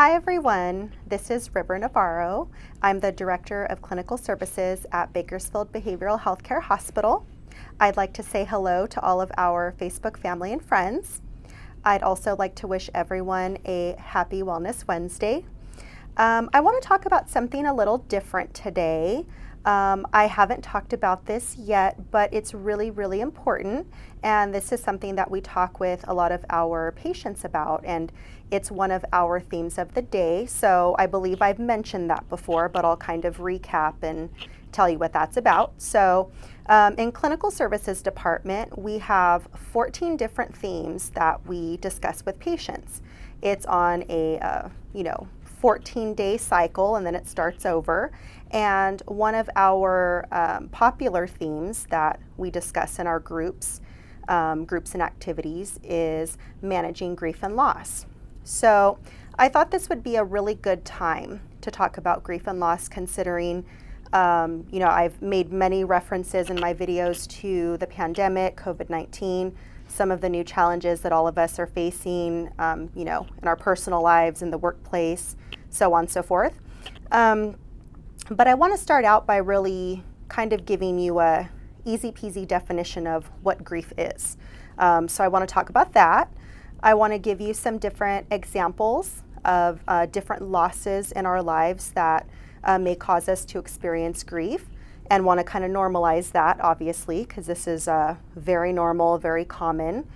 Hi everyone, this is River Navarro. I'm the Director of Clinical Services at Bakersfield Behavioral Healthcare Hospital. I'd like to say hello to all of our Facebook family and friends. I'd also like to wish everyone a happy Wellness Wednesday. I want to talk about something a little different today. I haven't talked about this yet, but it's really, really important. And this is something that we talk with a lot of our patients about, and it's one of our themes of the day. So I believe I've mentioned that before, but I'll kind of recap and tell you what that's about. So in clinical services department, we have 14 different themes that we discuss with patients. It's on a 14-day cycle, and then it starts over. And one of our popular themes that we discuss in our groups and activities is managing grief and loss. So I thought this would be a really good time to talk about grief and loss, considering I've made many references in my videos to the pandemic, COVID-19, some of the new challenges that all of us are facing, in our personal lives, in the workplace, so on and so forth. But I want to start out by really kind of giving you a easy peasy definition of what grief is. So I want to talk about that. I want to give you some different examples of different losses in our lives that may cause us to experience grief, and want to kind of normalize that, obviously, because this is very normal, very common.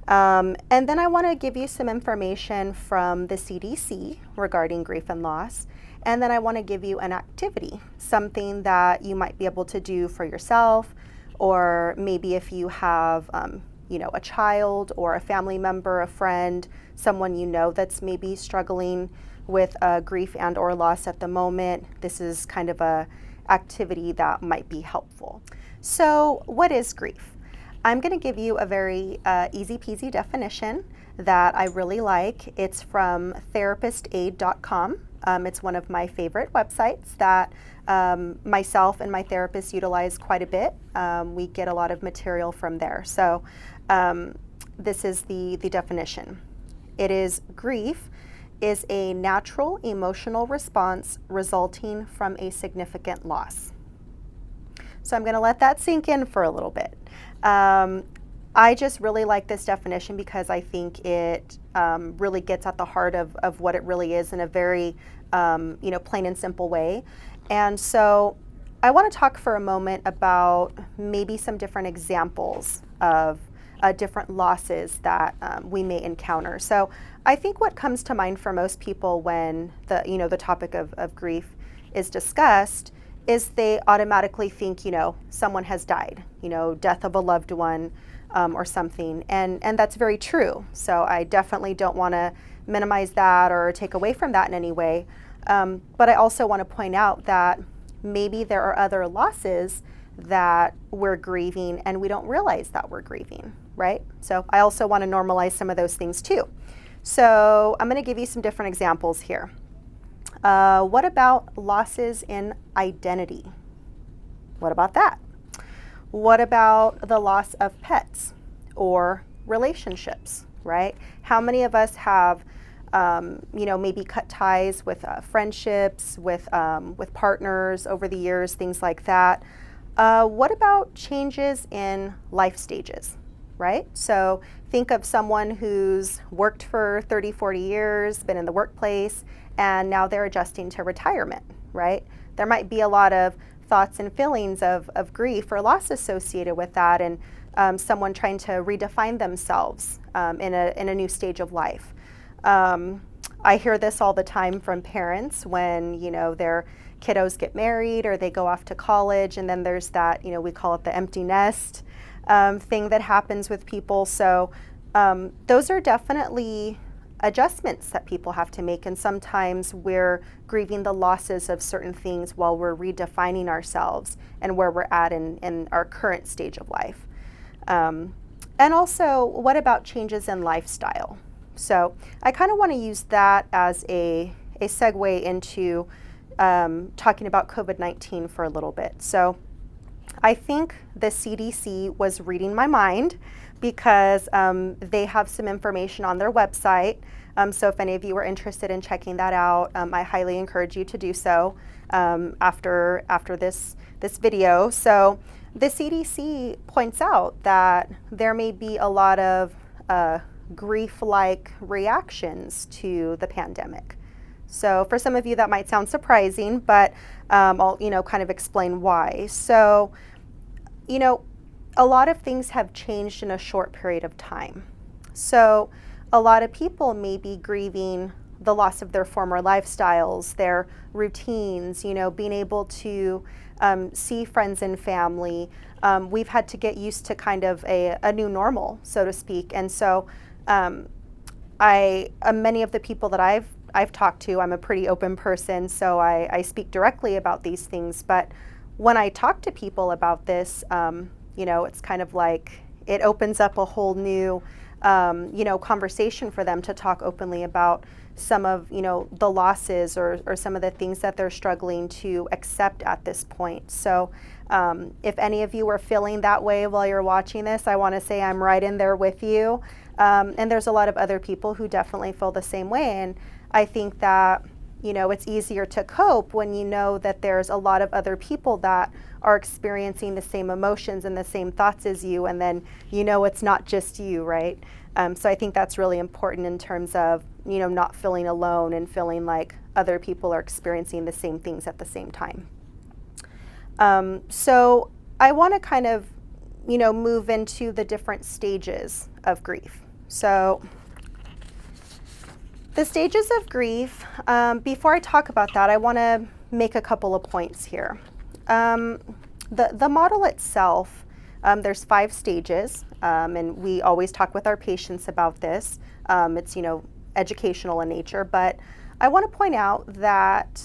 And then I want to give you some information from the CDC regarding grief and loss. And then I want to give you an activity, something that you might be able to do for yourself, or maybe if you have a child or a family member, a friend, someone you know that's maybe struggling with grief and or loss at the moment. This is kind of a activity that might be helpful. So what is grief? I'm going to give you a very easy peasy definition that I really like. It's from therapistaid.com. It's one of my favorite websites that myself and my therapist utilize quite a bit. We get a lot of material from there. So this is the definition. It is grief is a natural emotional response resulting from a significant loss. So I'm going to let that sink in for a little bit. I just really like this definition because I think it really gets at the heart of what it really is in a very plain and simple way. And so I want to talk for a moment about maybe some different examples of different losses that we may encounter. So I think what comes to mind for most people when the topic of grief is discussed is they automatically think, someone has died, death of a loved one or something. And that's very true. So I definitely don't want to minimize that or take away from that in any way. But I also want to point out that maybe there are other losses that we're grieving and we don't realize that we're grieving, right? So I also want to normalize some of those things too. So I'm going to give you some different examples here. What about losses in identity? What about that? What about the loss of pets or relationships, right? How many of us have, maybe cut ties with friendships, with partners over the years, things like that? What about changes in life stages, right? So think of someone who's worked for 30, 40 years, been in the workplace, and now they're adjusting to retirement, right? There might be a lot of thoughts and feelings of grief or loss associated with that, and someone trying to redefine themselves in a new stage of life. I hear this all the time from parents when, their kiddos get married or they go off to college, and then there's that, we call it the empty nest thing that happens with people. So those are definitely adjustments that people have to make, and sometimes we're grieving the losses of certain things while we're redefining ourselves and where we're at in our current stage of life. And also, what about changes in lifestyle? So I kind of want to use that as a segue into talking about COVID-19 for a little bit. So I think the CDC was reading my mind because they have some information on their website. So if any of you are interested in checking that out, I highly encourage you to do so after this video. So the CDC points out that there may be a lot of grief-like reactions to the pandemic. So for some of you that might sound surprising, but I'll kind of explain why. So a lot of things have changed in a short period of time. So a lot of people may be grieving the loss of their former lifestyles, their routines, being able to see friends and family. We've had to get used to kind of a new normal, so to speak. And so many of the people that I've talked to, I'm a pretty open person, so I speak directly about these things. But when I talk to people about this, it's kind of like it opens up a whole new, conversation for them to talk openly about some of, the losses or some of the things that they're struggling to accept at this point. So if any of you are feeling that way while you're watching this, I want to say I'm right in there with you. And there's a lot of other people who definitely feel the same way. And I think that, it's easier to cope when you know that there's a lot of other people that are experiencing the same emotions and the same thoughts as you, and then it's not just you, right? So I think that's really important in terms of, not feeling alone and feeling like other people are experiencing the same things at the same time. So I want to kind of, move into the different stages of grief. So the stages of grief, before I talk about that, I want to make a couple of points here. The model itself, there's 5 stages, and we always talk with our patients about this. It's, educational in nature, but I want to point out that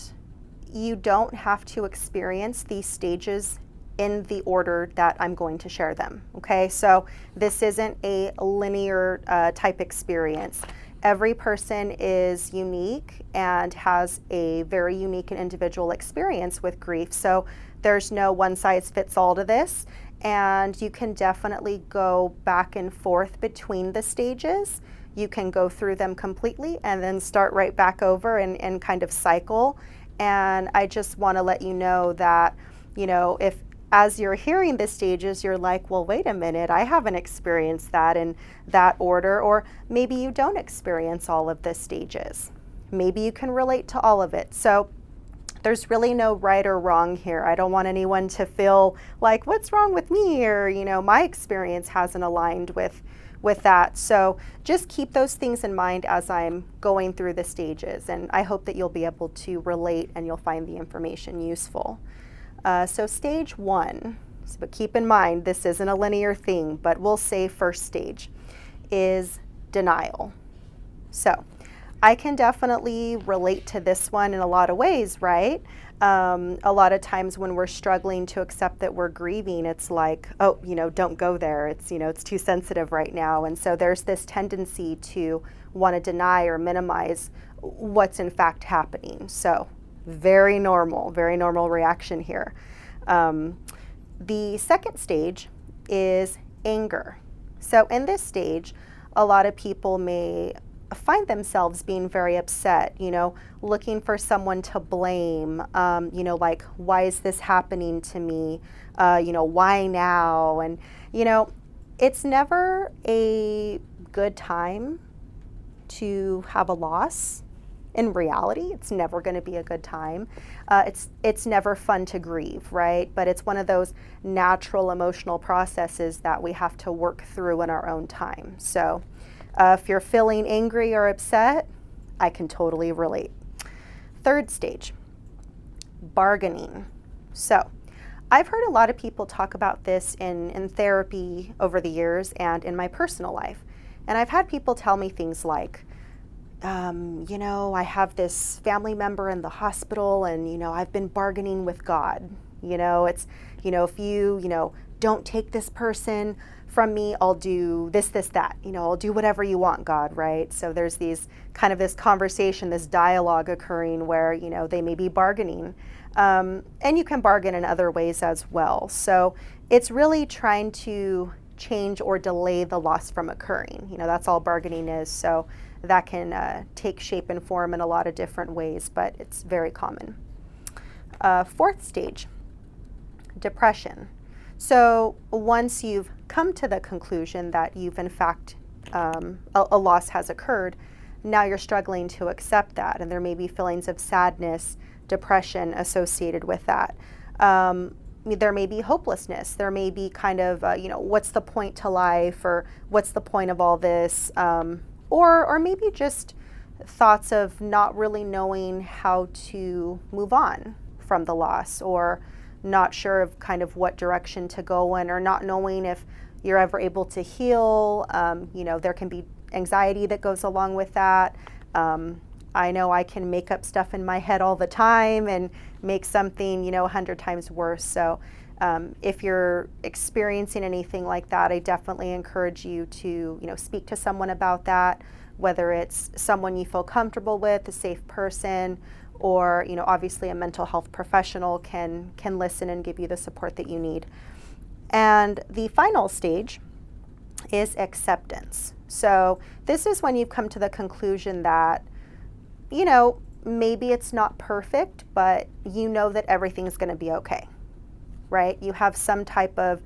you don't have to experience these stages in the order that I'm going to share them, okay? So this isn't a linear type experience. Every person is unique and has a very unique and individual experience with grief. So there's no one size fits all to this. And you can definitely go back and forth between the stages. You can go through them completely and then start right back over and kind of cycle. And I just want to let you know that, if as you're hearing the stages, you're like, well, wait a minute, I haven't experienced that in that order, or maybe you don't experience all of the stages. Maybe you can relate to all of it. So there's really no right or wrong here. I don't want anyone to feel like, what's wrong with me? Or, my experience hasn't aligned with that. So just keep those things in mind as I'm going through the stages. And I hope that you'll be able to relate and you'll find the information useful. So stage 1, but keep in mind, this isn't a linear thing, but we'll say first stage is denial. So I can definitely relate to this one in a lot of ways, right? A lot of times when we're struggling to accept that we're grieving, it's like, oh, don't go there. It's, it's too sensitive right now. And so there's this tendency to want to deny or minimize what's in fact happening. So very normal reaction here. The second stage is anger. So in this stage, a lot of people may find themselves being very upset, looking for someone to blame, like, why is this happening to me? Why now? And, it's never a good time to have a loss. In reality, it's never going to be a good time. It's never fun to grieve, right? But it's one of those natural emotional processes that we have to work through in our own time. So if you're feeling angry or upset, I can totally relate. Third stage, bargaining. So I've heard a lot of people talk about this in therapy over the years and in my personal life. And I've had people tell me things like, I have this family member in the hospital and, I've been bargaining with God. It's, if you, don't take this person from me, I'll do this, that, I'll do whatever you want, God, right? So there's this conversation, this dialogue occurring where, they may be bargaining. And you can bargain in other ways as well. So it's really trying to change or delay the loss from occurring. That's all bargaining is. So that can take shape and form in a lot of different ways, but it's very common. Fourth stage, depression. So once you've come to the conclusion that you've in fact, a loss has occurred, now you're struggling to accept that, and there may be feelings of sadness, depression associated with that. There may be hopelessness. There may be kind of, what's the point to life, or what's the point of all this? Or maybe just thoughts of not really knowing how to move on from the loss, or not sure of kind of what direction to go in, or not knowing if you're ever able to heal. There can be anxiety that goes along with that. I know I can make up stuff in my head all the time and make something, 100 times worse. So if you're experiencing anything like that, I definitely encourage you to, speak to someone about that, whether it's someone you feel comfortable with, a safe person, or, obviously a mental health professional can listen and give you the support that you need. And the final stage is acceptance. So this is when you've come to the conclusion that, maybe it's not perfect, but that everything's going to be okay, right? You have some type of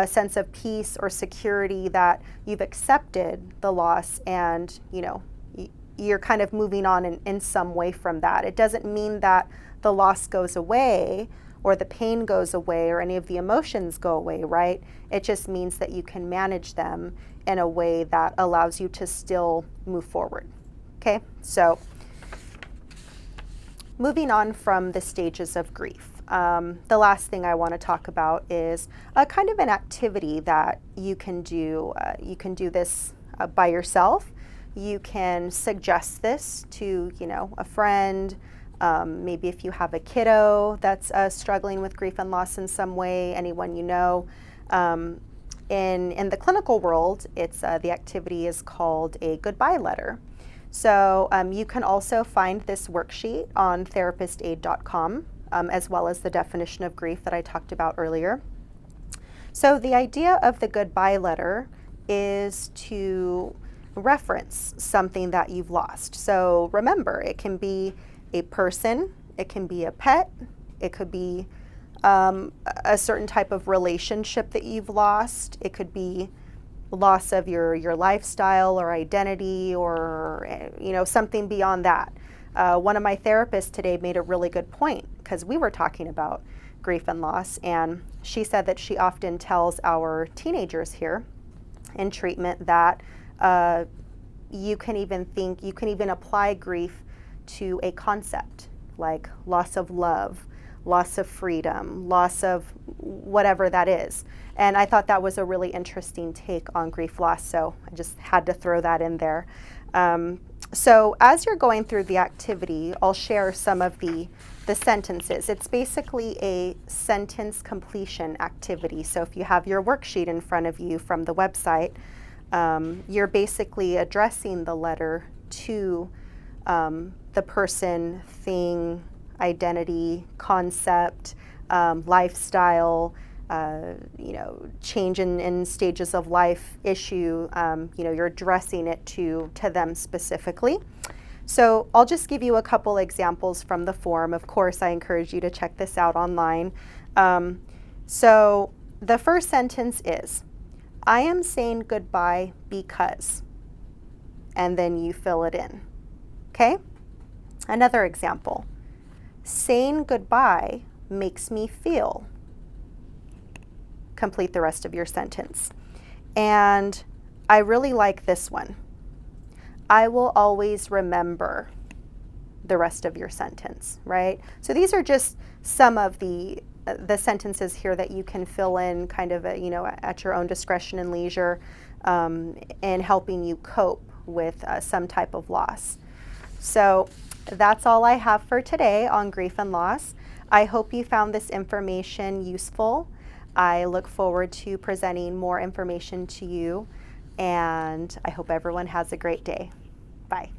sense of peace or security that you've accepted the loss, and, you're kind of moving on in some way from that. It doesn't mean that the loss goes away, or the pain goes away, or any of the emotions go away, right? It just means that you can manage them in a way that allows you to still move forward. Okay, so moving on from the stages of grief. The last thing I want to talk about is a kind of an activity that you can do. You can do this by yourself. You can suggest this to, a friend. Maybe if you have a kiddo that's struggling with grief and loss in some way, anyone you know. In the clinical world, it's the activity is called a goodbye letter. So you can also find this worksheet on therapistaid.com, as well as the definition of grief that I talked about earlier. So the idea of the goodbye letter is to reference something that you've lost. So remember, it can be a person, it can be a pet, it could be a certain type of relationship that you've lost. It could be loss of your lifestyle or identity, or something beyond that. One of my therapists today made a really good point, because we were talking about grief and loss, and she said that she often tells our teenagers here in treatment that you can even apply grief to a concept like loss of love, loss of freedom, loss of whatever that is. And I thought that was a really interesting take on grief loss, so I just had to throw that in there. So as you're going through the activity, I'll share some of the sentences. It's basically a sentence completion activity. So if you have your worksheet in front of you from the website, you're basically addressing the letter to the person, thing, identity, concept, lifestyle, change in stages of life, issue. You're addressing it to them specifically. So I'll just give you a couple examples from the form. Of course, I encourage you to check this out online. So the first sentence is, I am saying goodbye because, and then you fill it in. Okay? Another example. Saying goodbye makes me feel. Complete the rest of your sentence. And I really like this one. I will always remember the rest of your sentence, right? So these are just some of the sentences here that you can fill in kind of, at your own discretion and leisure, in helping you cope with some type of loss. So that's all I have for today on grief and loss. I hope you found this information useful. I look forward to presenting more information to you, and I hope everyone has a great day. Bye.